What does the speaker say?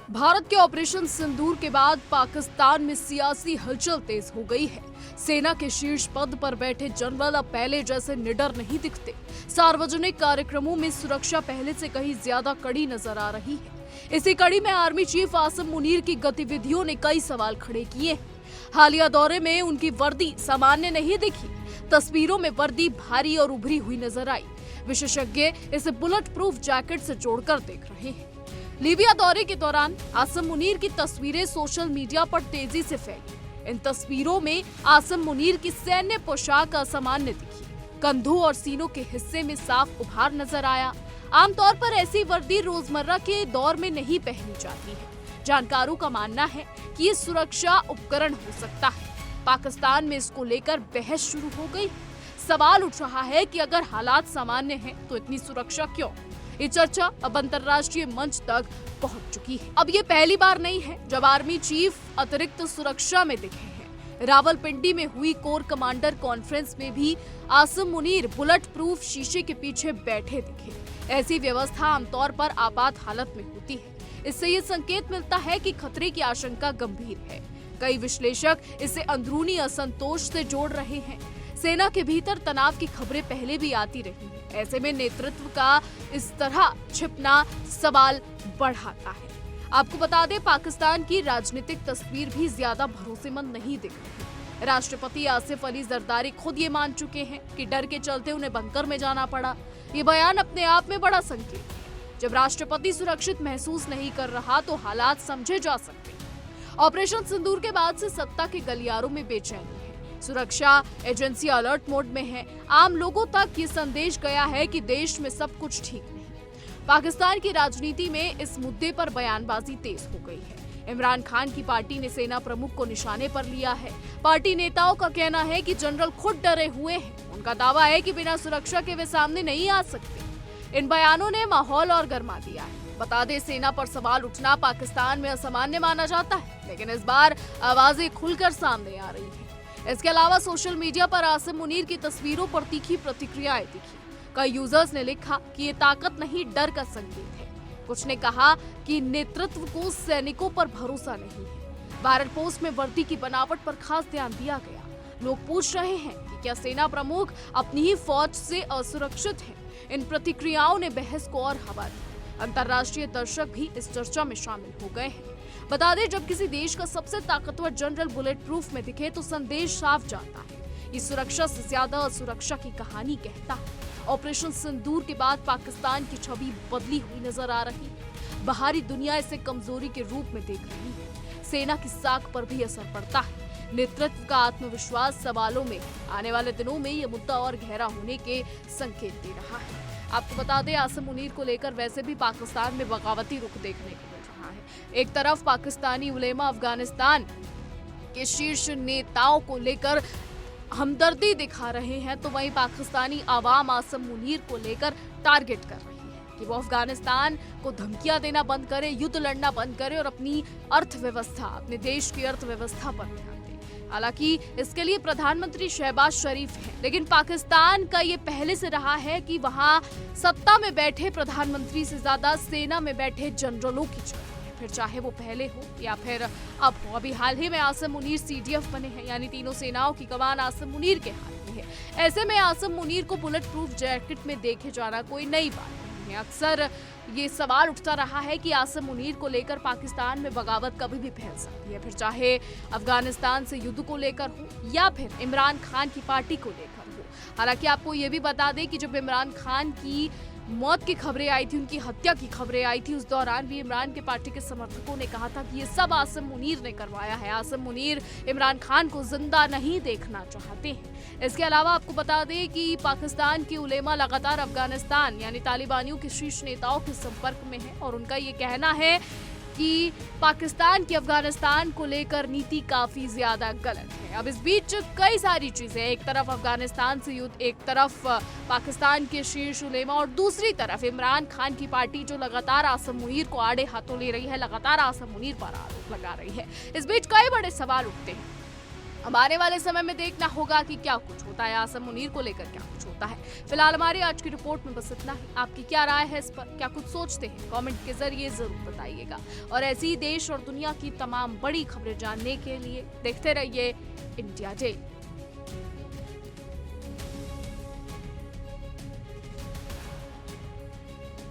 भारत के ऑपरेशन सिंदूर के बाद पाकिस्तान में सियासी हलचल तेज हो गई है। सेना के शीर्ष पद पर बैठे जनरल अब पहले जैसे निडर नहीं दिखते। सार्वजनिक कार्यक्रमों में सुरक्षा पहले से कहीं ज्यादा कड़ी नजर आ रही है। इसी कड़ी में आर्मी चीफ आसिम मुनीर की गतिविधियों ने कई सवाल खड़े किए हैं। हालिया दौरे में उनकी वर्दी सामान्य नहीं दिखी। तस्वीरों में वर्दी भारी और उभरी हुई नजर आई। विशेषज्ञ इसे बुलेट प्रूफ जैकेट से जोड़कर देख रहे हैं। लीबिया दौरे के दौरान आसिम मुनीर की तस्वीरें सोशल मीडिया पर तेजी से फैली। इन तस्वीरों में आसिम मुनीर की सैन्य पोशाक असामान्य दिखी। कंधों और सीनों के हिस्से में साफ उभार नजर आया। आमतौर पर ऐसी वर्दी रोजमर्रा के दौर में नहीं पहनी जाती है। जानकारों का मानना है कि ये सुरक्षा उपकरण हो सकता है। पाकिस्तान में इसको लेकर बहस शुरू हो गई। सवाल उठ रहा है कि अगर हालात सामान्य हैं तो इतनी सुरक्षा क्यों? ये चर्चा अब अंतर्राष्ट्रीय मंच तक पहुंच चुकी है। अब ये पहली बार नहीं है जब आर्मी चीफ अतिरिक्त सुरक्षा में दिखे हैं। रावलपिंडी में हुई कोर कमांडर कॉन्फ्रेंस में भी आसिम मुनीर बुलेट प्रूफ शीशे के पीछे बैठे दिखे। ऐसी व्यवस्था आमतौर पर आपात हालत में होती है। इससे ये संकेत मिलता है कि खतरे की आशंका गंभीर है। कई विश्लेषक इसे अंदरूनी असंतोष से जोड़ रहे हैं। सेना के भीतर तनाव की खबरें पहले भी आती रही हैं। ऐसे में नेतृत्व का इस तरह छिपना सवाल बढ़ाता है। आपको बता दें, पाकिस्तान की राजनीतिक तस्वीर भी ज्यादा भरोसेमंद नहीं दिख रही। राष्ट्रपति आसिफ अली जरदारी खुद ये मान चुके हैं कि डर के चलते उन्हें बंकर में जाना पड़ा। ये बयान अपने आप में बड़ा संकेत है। जब राष्ट्रपति सुरक्षित महसूस नहीं कर रहा तो हालात समझे जा सकते हैं। ऑपरेशन सिंदूर के बाद से सत्ता के गलियारों में बेचैनी है। सुरक्षा एजेंसी अलर्ट मोड में है। आम लोगों तक ये संदेश गया है कि देश में सब कुछ ठीक नहीं। पाकिस्तान की राजनीति में इस मुद्दे पर बयानबाजी तेज हो गई है। इमरान खान की पार्टी ने सेना प्रमुख को निशाने पर लिया है। पार्टी नेताओं का कहना है कि जनरल खुद डरे हुए हैं। उनका दावा है कि बिना सुरक्षा के वे सामने नहीं आ सकते। इन बयानों ने माहौल और गर्मा दिया है। बता दें, सेना पर सवाल उठना पाकिस्तान में असामान्य माना जाता है, लेकिन इस बार आवाजें खुलकर सामने आ रही है। इसके अलावा सोशल मीडिया पर आसिम मुनीर की तस्वीरों पर तीखी प्रतिक्रियाएं दिखी। कई यूजर्स ने लिखा कि ये ताकत नहीं, डर का संकेत है। कुछ ने कहा कि नेतृत्व को सैनिकों पर भरोसा नहीं है। भारत पोस्ट में वर्दी की बनावट पर खास ध्यान दिया गया। लोग पूछ रहे हैं कि क्या सेना प्रमुख अपनी ही फौज से असुरक्षित हैं? इन प्रतिक्रियाओं ने बहस को और हवा दी। अंतर्राष्ट्रीय दर्शक भी इस चर्चा में शामिल हो गए हैं। बता दें, जब किसी देश का सबसे ताकतवर जनरल बुलेट प्रूफ में दिखे तो संदेश साफ जाता है। ये सुरक्षा से ज्यादा असुरक्षा की कहानी कहता है। ऑपरेशन सिंदूर के बाद पाकिस्तान की छवि बदली हुई नजर आ रही है। बाहरी दुनिया इसे कमजोरी के रूप में देख रही है। सेना की साख पर भी असर पड़ता है। नेतृत्व का आत्मविश्वास सवालों में आने वाले दिनों में ये मुद्दा और गहरा होने के संकेत दे रहा है। आपको बता दें, आसिम मुनीर को लेकर वैसे भी पाकिस्तान में बगावती रुख देखने को मिल रहा है। एक तरफ पाकिस्तानी उलेमा अफगानिस्तान के शीर्ष नेताओं को लेकर हमदर्दी दिखा रहे हैं, तो वहीं पाकिस्तानी आवाम आसिम मुनीर को लेकर टारगेट कर रही है कि वो अफगानिस्तान को धमकियां देना बंद करे, युद्ध लड़ना बंद करे और अपनी अर्थव्यवस्था, अपने देश की अर्थव्यवस्था पर ध्यान दे। हालांकि इसके लिए प्रधानमंत्री शहबाज शरीफ हैं, लेकिन पाकिस्तान का ये पहले से रहा है कि वहां सत्ता में बैठे प्रधानमंत्री से ज्यादा सेना में बैठे जनरलों की चर्चा है, फिर चाहे वो पहले हो या फिर अब हो। अभी हाल ही में आसिम मुनीर CDF बने हैं, यानी तीनों सेनाओं की कमान आसिम मुनीर के हाथ में है। ऐसे में आसिम मुनीर को बुलेट प्रूफ जैकेट में देखे जाना कोई नई बात नहीं है। अक्सर ये सवाल उठता रहा है कि आसिम मुनीर को लेकर पाकिस्तान में बगावत कभी भी फैल सकती है, फिर चाहे अफगानिस्तान से युद्ध को लेकर हो या फिर इमरान खान की पार्टी को लेकर हो। हालांकि आपको ये भी बता दें कि जब इमरान खान की मौत की खबरें आई थी, उनकी हत्या की खबरें आई थी, उस दौरान भी इमरान के पार्टी के समर्थकों ने कहा था कि ये सब आसिम मुनीर ने करवाया है। आसिम मुनीर इमरान खान को जिंदा नहीं देखना चाहते हैं। इसके अलावा आपको बता दें कि पाकिस्तान की उलेमा लगातार अफगानिस्तान यानी तालिबानियों के शीर्ष नेताओं के संपर्क में है और उनका ये कहना है कि पाकिस्तान की अफगानिस्तान को लेकर नीति काफी ज्यादा गलत है। अब इस बीच कई सारी चीजें, एक तरफ अफगानिस्तान से युद्ध, एक तरफ पाकिस्तान के शीर्ष उलेमा और दूसरी तरफ इमरान खान की पार्टी जो लगातार आसिम मुनीर को आड़े हाथों ले रही है, लगातार आसिम मुनीर पर आरोप लगा रही है। इस बीच कई बड़े सवाल उठते हैं। हमारे वाले समय में देखना होगा कि क्या कुछ होता है, आसम मुनीर को लेकर क्या कुछ होता है। फिलहाल हमारी आज की रिपोर्ट में बस इतना ही। आपकी क्या राय है इस पर, क्या कुछ सोचते हैं, कमेंट के जरिए जरूर बताइएगा। और ऐसी ही देश और दुनिया की तमाम बड़ी खबरें जानने के लिए देखते रहिए इंडिया डे।